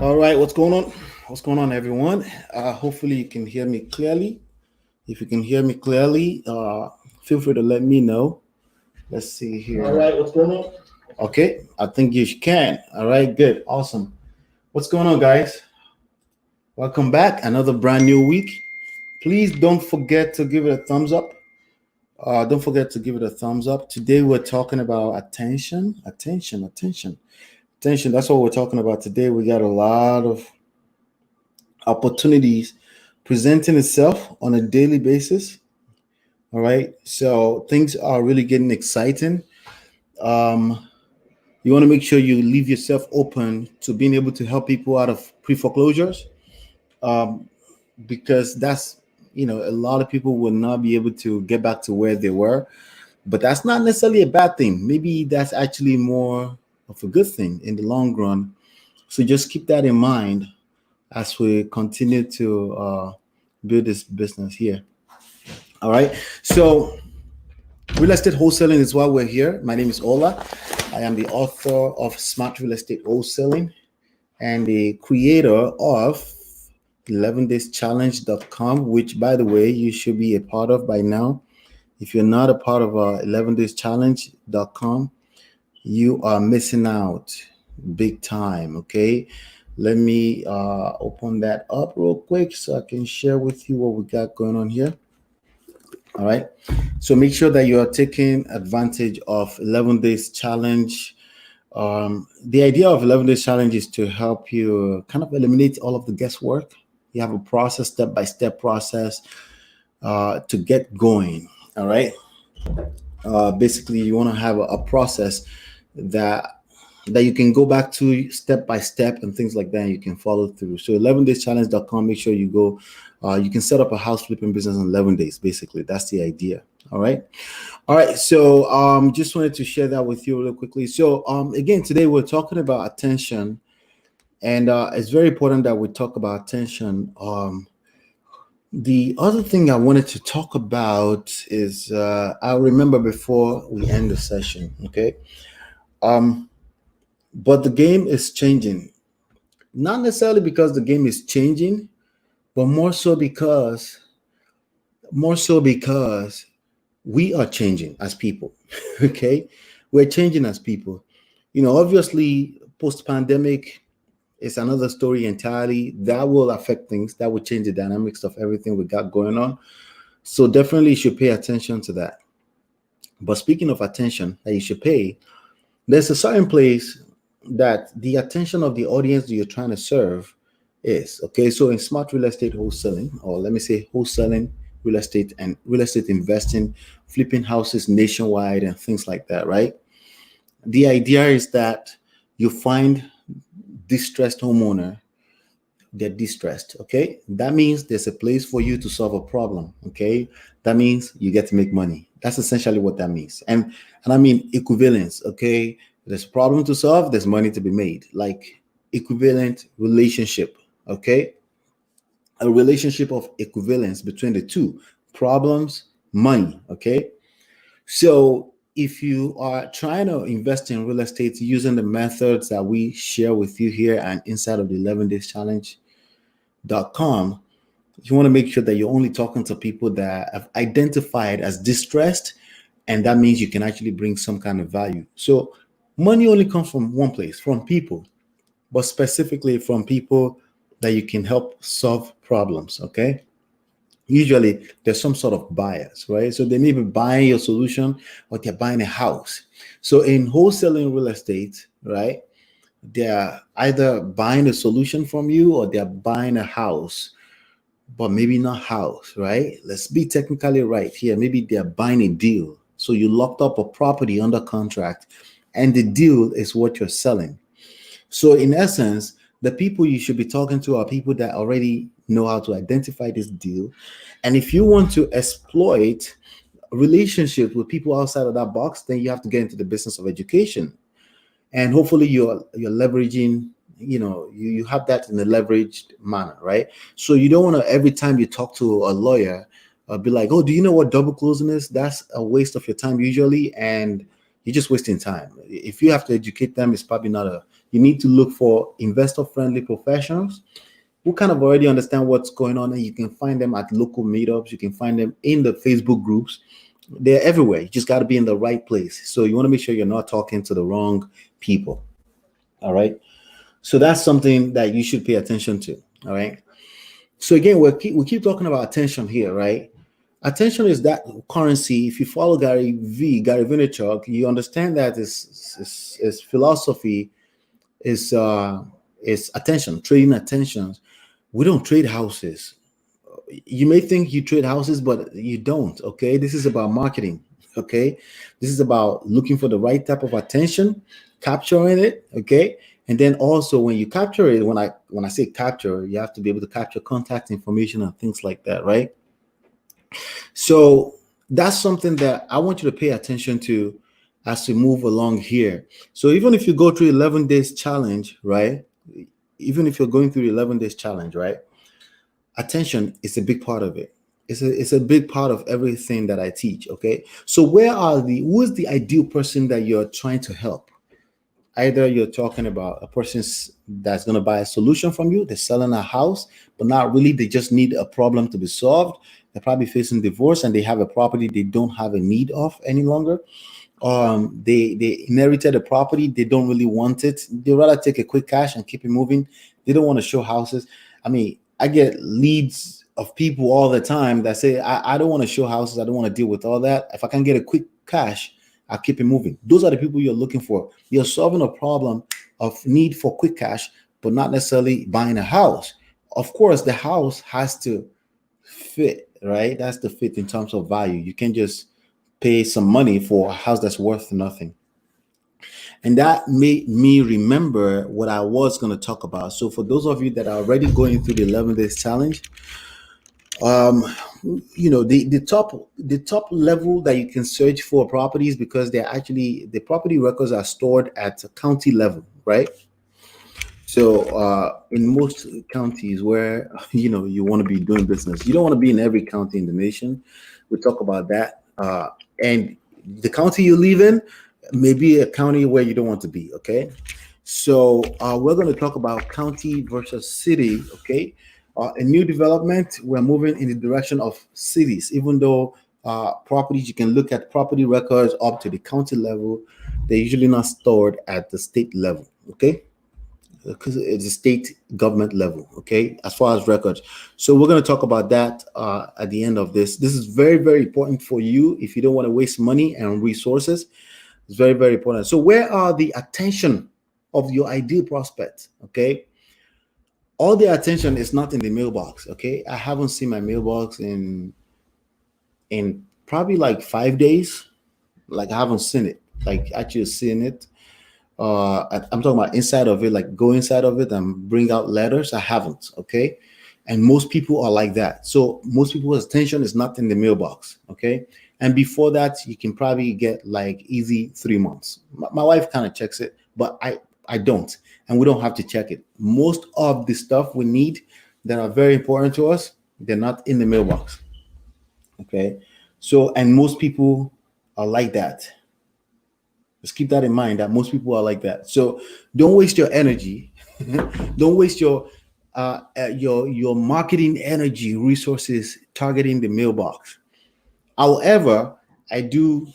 All right, what's going on? What's going on, everyone? Hopefully, you can hear me clearly. If you can hear me clearly, feel free to let me know. Let's see here. All right, what's going on? Okay, I think you can. All right, good, awesome. What's going on, guys? Welcome back. Another brand new week. Please don't forget to give it a thumbs up. Don't forget to give it a thumbs up. Today, we're talking about attention. That's what we're talking about today. We got a lot of opportunities presenting itself on a daily basis. All right. So things are really getting exciting. Um, you want to make sure you leave yourself open to being able to help people out of pre foreclosures, um, because a lot of people will not be able to get back to where they were. But that's not necessarily a bad thing. Maybe that's actually more of a good thing in the long run. So just keep that in mind as we continue to build this business here. All right. So, real estate wholesaling is why we're here. My name is Ola. I am the author of Smart Real Estate Wholesaling and the creator of 11dayschallenge.com, which, by the way, you should be a part of by now. If you're not a part of 11dayschallenge.com, you are missing out big time. Okay. Let me open that up real quick so I can share with you what we got going on here. All right. So make sure that you are taking advantage of 11 days challenge. The idea of 11 days challenge is to help you kind of eliminate all of the guesswork. You have a process, step-by-step process to get going. All right. Basically, you want to have a process that you can go back to step by step and things like that, and you can follow through. So 11dayschallenge.com, make sure you go. You can set up a house flipping business in 11 days. Basically, that's the idea. All right. So just wanted to share that with you real quickly. So again, today we're talking about attention, and it's very important that we talk about attention. The other thing I wanted to talk about is I'll remember before we end the session. Okay. But the game is changing, not necessarily because the game is changing, but more so because we are changing as people. Okay, we're changing as people. Obviously, post-pandemic is another story entirely. That will affect things. That will change the dynamics of everything we got going on. So definitely, you should pay attention to that. But speaking of attention that you should pay, there's a certain place that the attention of the audience that you're trying to serve is. Okay, so in smart real estate wholesaling, or let me say wholesaling real estate and real estate investing, flipping houses nationwide and things like that, right? The idea is that you find distressed homeowner, they're distressed. Okay, that means there's a place for you to solve a problem. Okay, that means you get to make money. That's essentially what that means. And I mean equivalence. Okay, there's a problem to solve, there's money to be made, like equivalent relationship. Okay, a relationship of equivalence between the two: problems, money. Okay, so if you are trying to invest in real estate using the methods that we share with you here and inside of the 11 days challenge.com, you want to make sure that you're only talking to people that have identified as distressed, and that means you can actually bring some kind of value. So money only comes from one place, from people, but specifically from people that you can help solve problems. Okay, usually there's some sort of bias, right? So they may be buying your solution or they're buying a house. So in wholesaling real estate, right, they're either buying a solution from you or they're buying a house, but maybe not house, right? Let's be technically right here. Maybe they're buying a deal. So you locked up a property under contract and the deal is what you're selling. So in essence, the people you should be talking to are people that already know how to identify this deal. And if you want to exploit relationships with people outside of that box, then you have to get into the business of education. And hopefully you're leveraging, you have that in a leveraged manner, right? So you don't want to, every time you talk to a lawyer, be like, oh, do you know what double closing is? That's a waste of your time usually, and you're just wasting time. If you have to educate them, it's probably not You need to look for investor-friendly professionals who kind of already understand what's going on, and you can find them at local meetups. You can find them in the Facebook groups. They're everywhere. You just got to be in the right place. So you want to make sure you're not talking to the wrong people. All right. So that's something that you should pay attention to. All right. So again, we keep talking about attention here, right? Attention is that currency. If you follow Gary Vaynerchuk, you understand that his philosophy is attention, trading attention. We don't trade houses. You may think you trade houses, but you don't. Okay, this is about marketing. Okay, this is about looking for the right type of attention, capturing it. Okay, and then also when you capture it, when I say capture, you have to be able to capture contact information and things like that, right? So that's something that I want you to pay attention to as we move along here. So even if you go through 11 days challenge, right? Even if you're going through the 11 days challenge, right? Attention is a big part of it. It's a big part of everything that I teach. Okay. So who is the ideal person that you're trying to help? Either you're talking about a person that's going to buy a solution from you, they're selling a house, but not really, they just need a problem to be solved. They're probably facing divorce and they have a property they don't have a need of any longer. They inherited a property, they don't really want it. They rather take a quick cash and keep it moving. They don't want to show houses. I mean, I get leads of people all the time that say, I don't want to show houses, I don't want to deal with all that. If I can get a quick cash, I'll keep it moving. Those are the people you're looking for. You're solving a problem of need for quick cash, but not necessarily buying a house. Of course, the house has to fit, right? That's the fit in terms of value. You can't just pay some money for a house that's worth nothing. And that made me remember what I was going to talk about. So for those of you that are already going through the 11 days challenge, the top level that you can search for properties, because they're actually, the property records are stored at county level, right? So in most counties where you want to be doing business, you don't want to be in every county in the nation. We'll talk about that. And the county you live in may be a county where you don't want to be. Okay. So we're going to talk about county versus city. Okay. A new development, we're moving in the direction of cities, even though properties, you can look at property records up to the county level. They're usually not stored at the state level. Okay. Because it's a state government level, okay, as far as records. So we're going to talk about that at the end of this. This is very, very important for you if you don't want to waste money and resources. It's very, very important. So where are the attention of your ideal prospect? Okay, all the attention is not in the mailbox. Okay, I haven't seen my mailbox in probably like 5 days. Like I haven't seen it, like actually seeing it. I'm talking about inside of it, like go inside of it and bring out letters. I haven't. Okay. And most people are like that. So most people's attention is not in the mailbox. Okay. And before that, you can probably get like easy 3 months. My wife kind of checks it, but I don't. And we don't have to check it. Most of the stuff we need that are very important to us, they're not in the mailbox. Okay. So, and most people are like that. Just keep that in mind, that most people are like that. So don't waste your energy. Don't waste your marketing energy resources targeting the mailbox. However, I do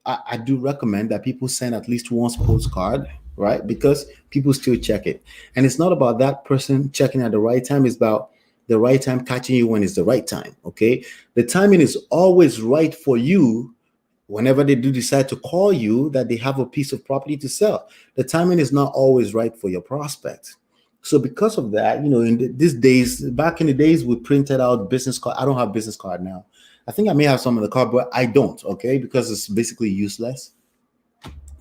recommend that people send at least one postcard, right? Because people still check it. And it's not about that person checking at the right time. It's about the right time catching you when it's the right time. Okay. The timing is always right for you. Whenever they do decide to call you that they have a piece of property to sell, the timing is not always right for your prospect. So because of that, these days, back in the days, we printed out business card. I don't have business card now. I think I may have some in the car, but I don't. Okay, because it's basically useless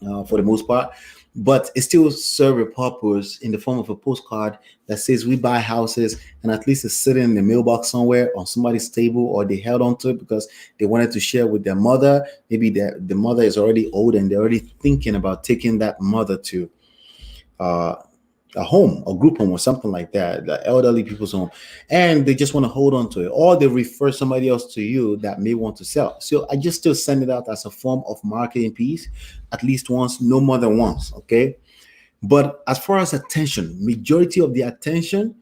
for the most part. But it still serves a purpose in the form of a postcard that says we buy houses, and at least it's sitting in the mailbox somewhere on somebody's table, or they held onto it because they wanted to share with their mother. Maybe the mother is already old and they're already thinking about taking that mother to a home, a group home or something like that, the elderly people's home, and they just want to hold on to it, or they refer somebody else to you that may want to sell. So I just still send it out as a form of marketing piece, at least once, no more than once. Okay. But as far as attention, majority of the attention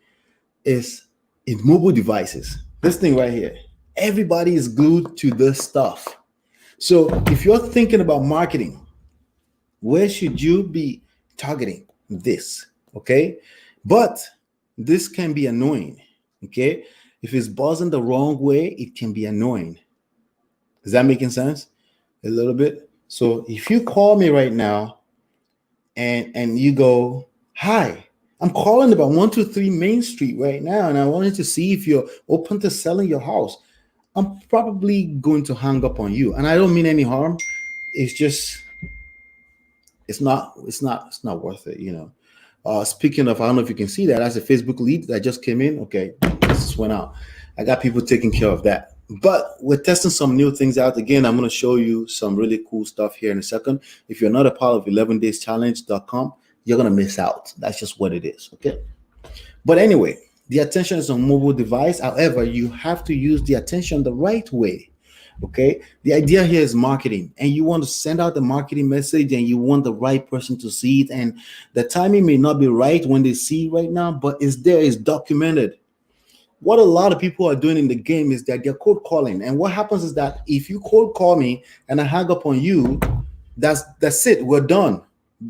is in mobile devices. This thing right here, everybody is glued to this stuff. So if you're thinking about marketing, where should you be targeting this? Okay. But this can be annoying. Okay. If it's buzzing the wrong way, it can be annoying. Is that making sense? A little bit. So if you call me right now and you go, hi, I'm calling about 123 Main Street right now, and I wanted to see if you're open to selling your house, I'm probably going to hang up on you. And I don't mean any harm. It's just it's not worth it, you know. Speaking of, I don't know if you can see that, that's a Facebook lead that just came in. Okay, this just went out. I got people taking care of that. But we're testing some new things out. Again, I'm going to show you some really cool stuff here in a second. If you're not a part of 11dayschallenge.com, you're going to miss out. That's just what it is. Okay. But anyway, the attention is on mobile device. However, you have to use the attention the right way. Okay. The idea here is marketing, and you want to send out the marketing message, and you want the right person to see it. And the timing may not be right when they see it right now, but it's there, it's documented. What a lot of people are doing in the game is that they're cold calling. And what happens is that if you cold call me and I hang up on you, that's it. We're done.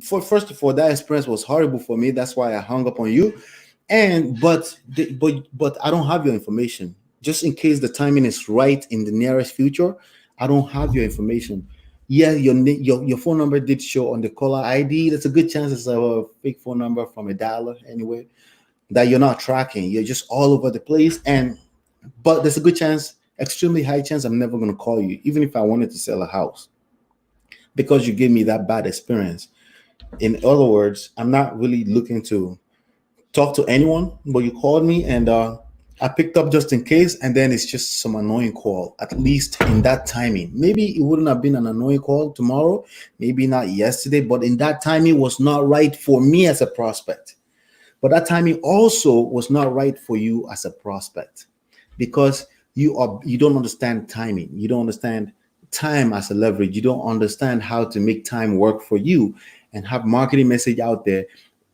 First of all, that experience was horrible for me. That's why I hung up on you. And but I don't have your information. Just in case the timing is right in the nearest future, I don't have your information. Yeah, your phone number did show on the caller ID. That's a good chance it's a fake phone number from a dialer anyway, that you're not tracking. You're just all over the place. But there's a good chance, extremely high chance, I'm never going to call you, even if I wanted to sell a house, because you gave me that bad experience. In other words, I'm not really looking to talk to anyone, but you called me, and I picked up just in case, and then it's just some annoying call, at least in that timing. Maybe it wouldn't have been an annoying call tomorrow, maybe not yesterday, but in that timing was not right for me as a prospect. But that timing also was not right for you as a prospect, because you don't understand timing. You don't understand time as a leverage. You don't understand how to make time work for you and have marketing message out there,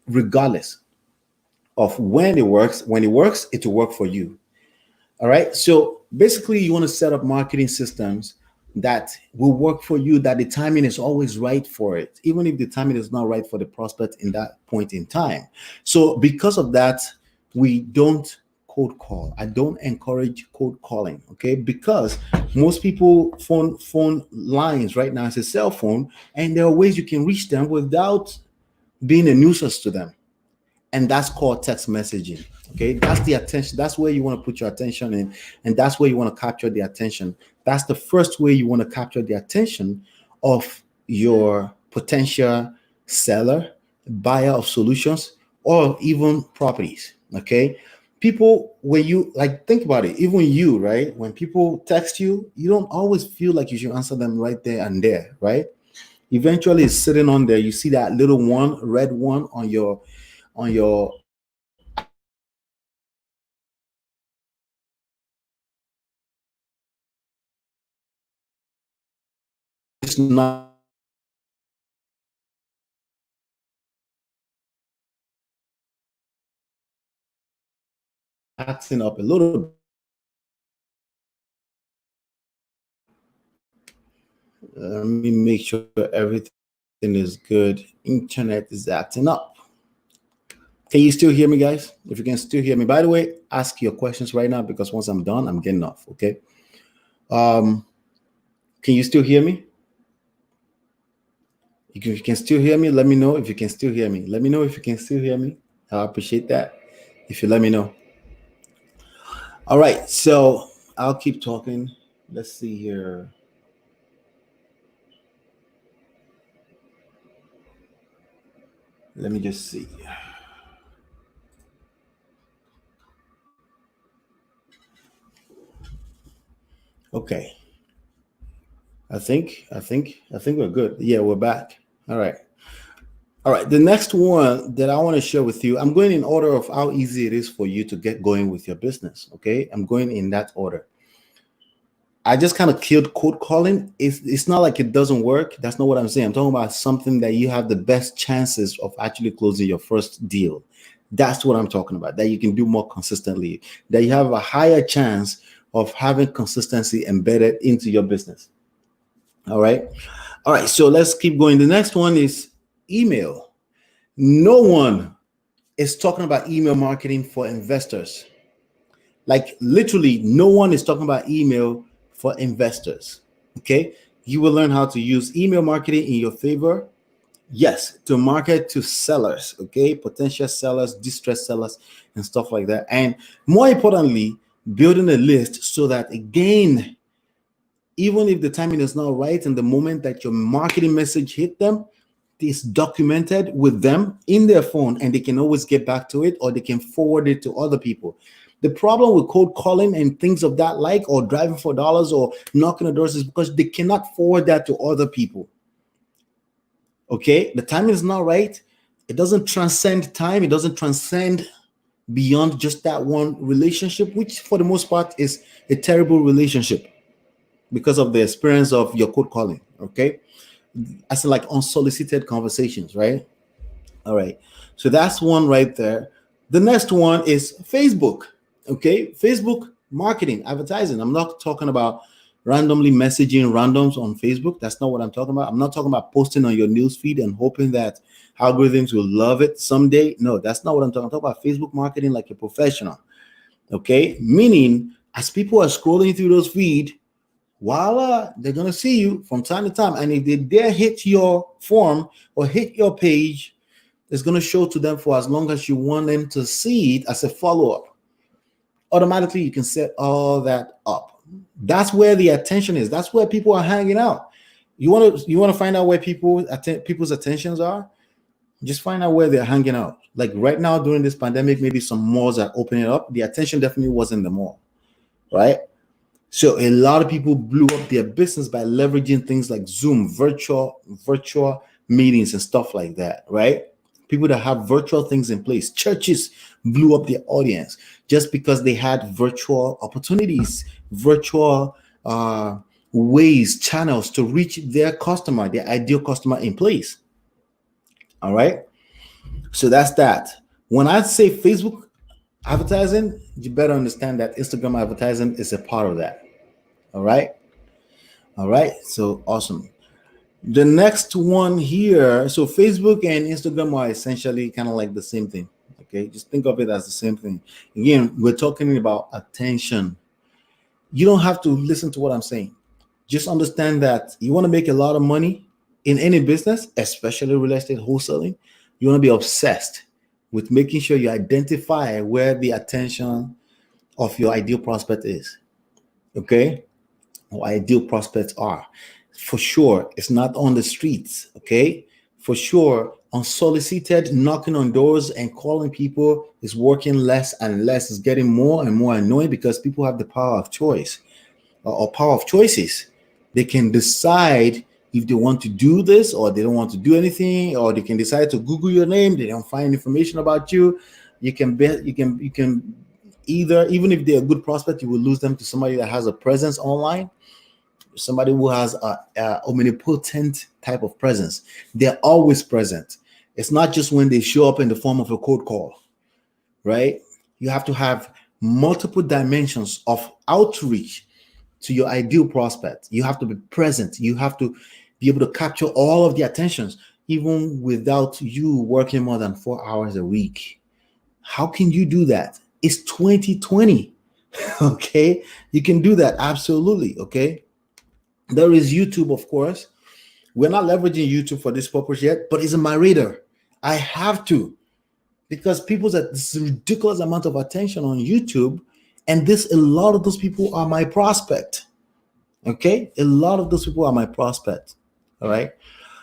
regardless of when it works. When it works, it will work for you. All right. So basically, you want to set up marketing systems that will work for you, that the timing is always right for it, even if the timing is not right for the prospect in that point in time. So because of that, we don't cold call. I don't encourage cold calling. Okay. Because most people phone lines right now is a cell phone, and there are ways you can reach them without being a nuisance to them. And that's called text messaging. Okay, that's the attention. That's where you want to put your attention in, and that's where you want to capture the attention. That's the first way you want to capture the attention of your potential seller, buyer of solutions, or even properties. Okay, people, when you like think about it, even you, right? When people text you, you don't always feel like you should answer them right there and there, right? Eventually, it's sitting on there. You see that little one, red one on your it's not acting up a little. Let me make sure everything is good. Internet is acting up. Can you still hear me, guys? If you can still hear me, by the way, ask your questions right now, because once I'm done, I'm getting off. Okay. Um, can you still hear me? If you can still hear me, let me know if you can still hear me. Let me know if you can still hear me. I appreciate that. If you let me know. All right. So I'll keep talking. Let's see here. Let me just see. Okay. I think we're good. Yeah, we're back. All right. All right. The next one that I want to share with you, I'm going in order of how easy it is for you to get going with your business. Okay. I'm going in that order. I just kind of killed cold calling. It's not like it doesn't work. That's not what I'm saying. I'm talking about something that you have the best chances of actually closing your first deal. That's what I'm talking about. That you can do more consistently. That you have a higher chance of having consistency embedded into your business. All right. All right. So let's keep going. The next one is email. No one is talking about email marketing for investors. Like literally, no one is talking about email for investors. Okay. You will learn how to use email marketing in your favor. Yes, to market to sellers, okay, potential sellers, distressed sellers, and stuff like that. And more importantly, building a list so that again, even if the timing is not right and the moment that your marketing message hit them, it's documented with them in their phone and they can always get back to it or they can forward it to other people. The problem with cold calling and things of that like, or driving for dollars or knocking on doors, is because they cannot forward that to other people. Okay, the timing is not right. It doesn't transcend time. It doesn't transcend beyond just that one relationship, which for the most part is a terrible relationship because of the experience of your cold calling. Okay, as in like unsolicited conversations, right? All right, so that's one right there. The next one is Facebook. Okay, Facebook marketing, advertising. I'm not talking about randomly messaging randoms on Facebook. That's not what I'm talking about. I'm not talking about posting on your news feed and hoping that algorithms will love it someday. No, that's not what I'm talking about. I'm talking about Facebook marketing like a professional. Okay, meaning as people are scrolling through those feed, voila, they're gonna see you from time to time. And if they dare hit your form or hit your page, it's gonna show to them for as long as you want them to see it as a follow-up. Automatically you can set all that up. That's where the attention is. That's where people are hanging out. You want to find out where people's attentions are? Just find out where they're hanging out. Like right now during this pandemic, maybe some malls are opening up. The attention definitely was in the mall, right? So a lot of people blew up their business by leveraging things like Zoom, virtual meetings and stuff like that, right? People that have virtual things in place. Churches blew up their audience just because they had virtual opportunities, virtual ways, channels to reach their customer, their ideal customer in place. All right. So that's that. When I say Facebook advertising, you better understand that Instagram advertising is a part of that. All right. All right. So awesome. The next one here. So Facebook and Instagram are essentially kind of like the same thing. Okay. Just think of it as the same thing. Again, we're talking about attention. You don't have to listen to what I'm saying. Just understand that you want to make a lot of money in any business, especially real estate wholesaling. You want to be obsessed with making sure you identify where the attention of your ideal prospect is. Okay. Or ideal prospects are. For sure, it's not on the streets. Okay. For sure, unsolicited knocking on doors and calling people is working less and less. It's getting more and more annoying because people have the power of choice or power of choices. They can decide if they want to do this or they don't want to do anything, or they can decide to Google your name. They don't find information about you. You can either, even if they're a good prospect, you will lose them to somebody that has a presence online, somebody who has a omnipotent type of presence. They're always present. It's not just when they show up in the form of a cold call, right? You have to have multiple dimensions of outreach to your ideal prospect. You have to be present. You have to be able to capture all of the attentions, even without you working more than 4 hours a week. How can you do that? It's 2020. Okay. You can do that. Absolutely. Okay. There is YouTube, of course. We're not leveraging YouTube for this purpose yet, but it's in my radar. I have to, because people's at this ridiculous amount of attention on YouTube, and a lot of those people are my prospect. Okay, a lot of those people are my prospect. All right.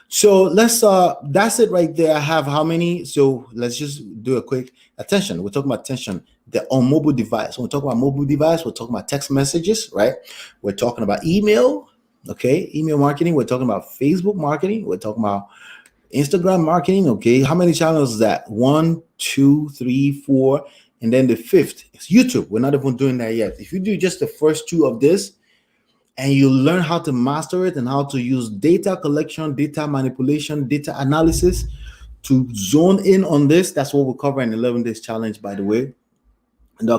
So that's it right there. I have how many? So let's just do a quick attention. We're talking about attention on mobile device. When we talk about mobile device, we're talking about text messages, right? We're talking about email. Okay, email marketing. We're talking about Facebook marketing. We're talking about Instagram marketing. Okay, how many channels is that? 1, 2, 3, 4, and then the fifth is YouTube. We're not even doing that yet. If you do just the first two of this, and you learn how to master it and how to use data collection, data manipulation, data analysis to zone in on this. That's what we'll cover in 11 days challenge, by the way,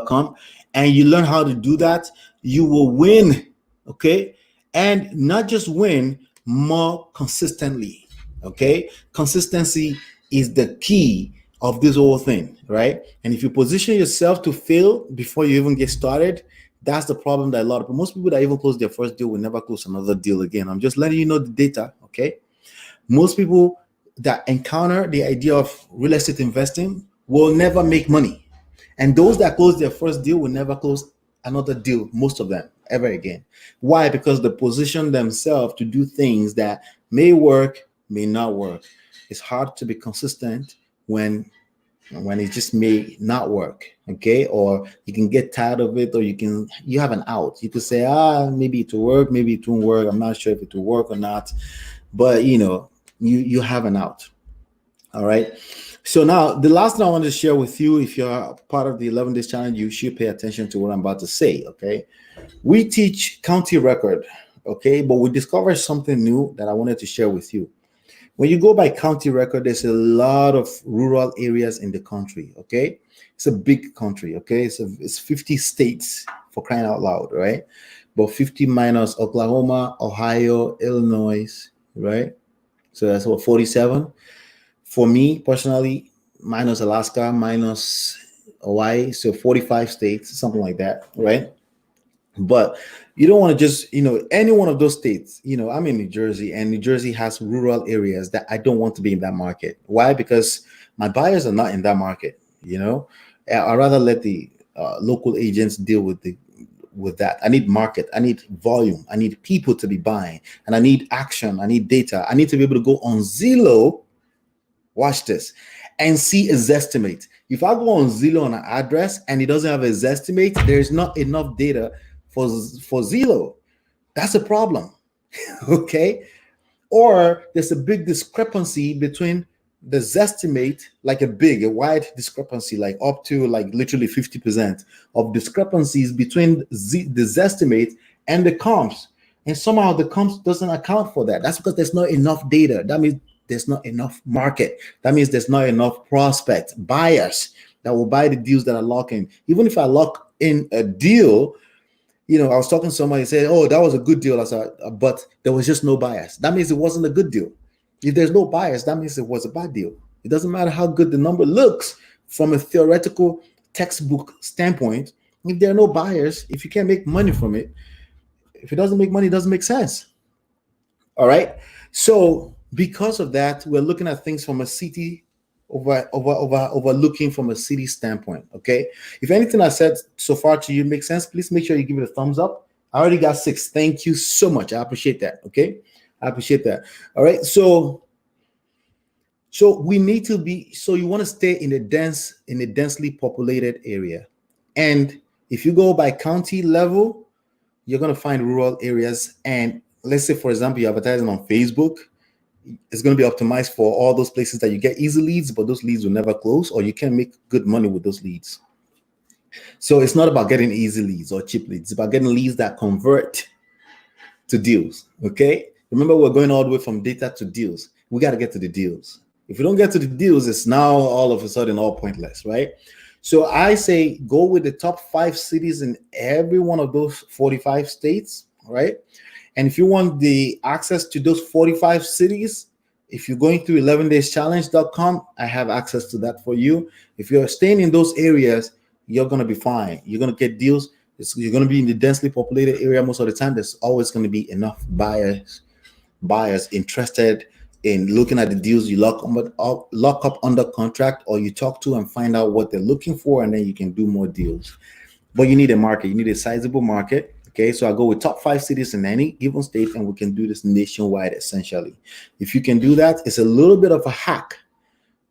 .com. And you learn how to do that, you will win. Okay. And not just win, more consistently. Okay. Consistency is the key of this whole thing, right? And if you position yourself to fail before you even get started, that's the problem that most people that even close their first deal will never close another deal again. I'm just letting you know the data. Okay. Most people that encounter the idea of real estate investing will never make money. And those that close their first deal will never close another deal, most of them, ever again. Why? Because they position themselves to do things that may work, may not work. It's hard to be consistent when it just may not work. Okay. Or you can get tired of it, or you have an out. You could say, maybe it will work, maybe it won't work. I'm not sure if it will work or not. But you have an out. All right. So now the last thing I want to share with you, if you're part of the 11 days challenge, you should pay attention to what I'm about to say. Okay. We teach county record. Okay. But we discovered something new that I wanted to share with you. When you go by county record, there's a lot of rural areas in the country. Okay. It's a big country. Okay. It's 50 states, for crying out loud. Right. But 50 minus Oklahoma, Ohio, Illinois. Right. So that's what, 47. For me personally, minus Alaska, minus Hawaii, so 45 states, something like that, right? But you don't want to just, any one of those states. I'm in New Jersey, and New Jersey has rural areas that I don't want to be in that market. Why? Because my buyers are not in that market. I'd rather let the local agents deal with that. I need market, I need volume, I need people to be buying, and I need action, I need data. I need to be able to go on Zillow, watch this, and see a Zestimate. If I go on Zillow on an address and it doesn't have a Zestimate, there's not enough data for Zillow. That's a problem. Okay. Or there's a big discrepancy between the Zestimate, like a wide discrepancy, like up to like literally 50% of discrepancies between the Zestimate and the comps. And somehow the comps doesn't account for that. That's because there's not enough data. That means there's not enough market. That means there's not enough prospect buyers that will buy the deals that are locking. Even if I lock in a deal, I was talking to somebody and said, "Oh, that was a good deal." I said, but there was just no buyers. That means it wasn't a good deal. If there's no buyers, that means it was a bad deal. It doesn't matter how good the number looks from a theoretical textbook standpoint. If there are no buyers, if you can't make money from it, if it doesn't make money, it doesn't make sense. All right. So because of that, we're looking at things from a city overlooking from a city standpoint. Okay. If anything I said so far to you makes sense, please make sure you give it a thumbs up. I already got 6. Thank you so much. I appreciate that. Okay. I appreciate that. All right. So we need to be, so you want to stay in a densely populated area. And if you go by county level, you're going to find rural areas. And let's say, for example, you're advertising on Facebook. It's going to be optimized for all those places that you get easy leads, but those leads will never close, or you can't make good money with those leads. So it's not about getting easy leads or cheap leads. It's about getting leads that convert to deals. Okay. Remember, we're going all the way from data to deals. We got to get to the deals. If we don't get to the deals, it's now all of a sudden all pointless, right? So I say go with the top 5 cities in every one of those 45 states, right? And if you want the access to those 45 cities, if you're going through 11dayschallenge.com, I have access to that for you. If you're staying in those areas, you're going to be fine. You're going to get deals. You're going to be in the densely populated area most of the time. There's always going to be enough buyers interested in looking at the deals you lock up under contract, or you talk to and find out what they're looking for, and then you can do more deals. But you need a market. You need a sizable market. Okay, so I go with top 5 cities in any given state, and we can do this nationwide essentially. If you can do that, it's a little bit of a hack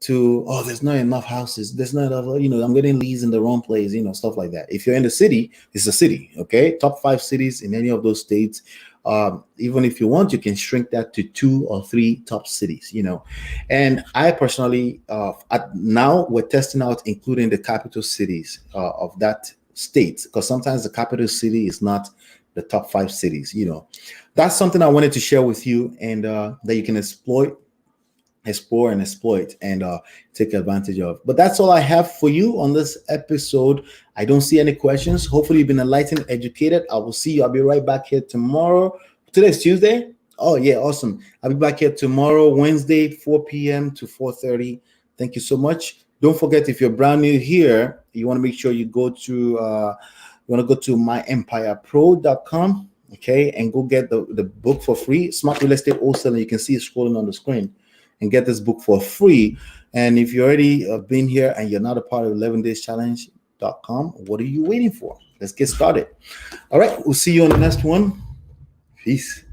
to, there's not enough houses. There's not enough, I'm getting leads in the wrong place, stuff like that. If you're in the city, it's a city. Okay, top 5 cities in any of those states. Even if you want, you can shrink that to 2 or 3 top cities, And I personally, now we're testing out including the capital cities of that state, because sometimes the capital city is not the top 5 cities. That's something I wanted to share with you, and that you can explore and exploit, and take advantage of. But that's all I have for you on this episode. I don't see any questions. Hopefully you've been enlightened, educated. I will see you. I'll be right back here tomorrow. Today's Tuesday. Oh yeah, awesome. I'll be back here tomorrow, Wednesday, 4 p.m. to 4:30. Thank you so much. Don't forget, if you're brand new here, you want to make sure you go to myEmpirePRO.com, okay, and go get the book for free, Smart Real Estate Wholesaling. You can see it scrolling on the screen, and get this book for free. And if you already been here and you're not a part of 11dayschallenge.com, what are you waiting for? Let's get started. All right, we'll see you on the next one. Peace.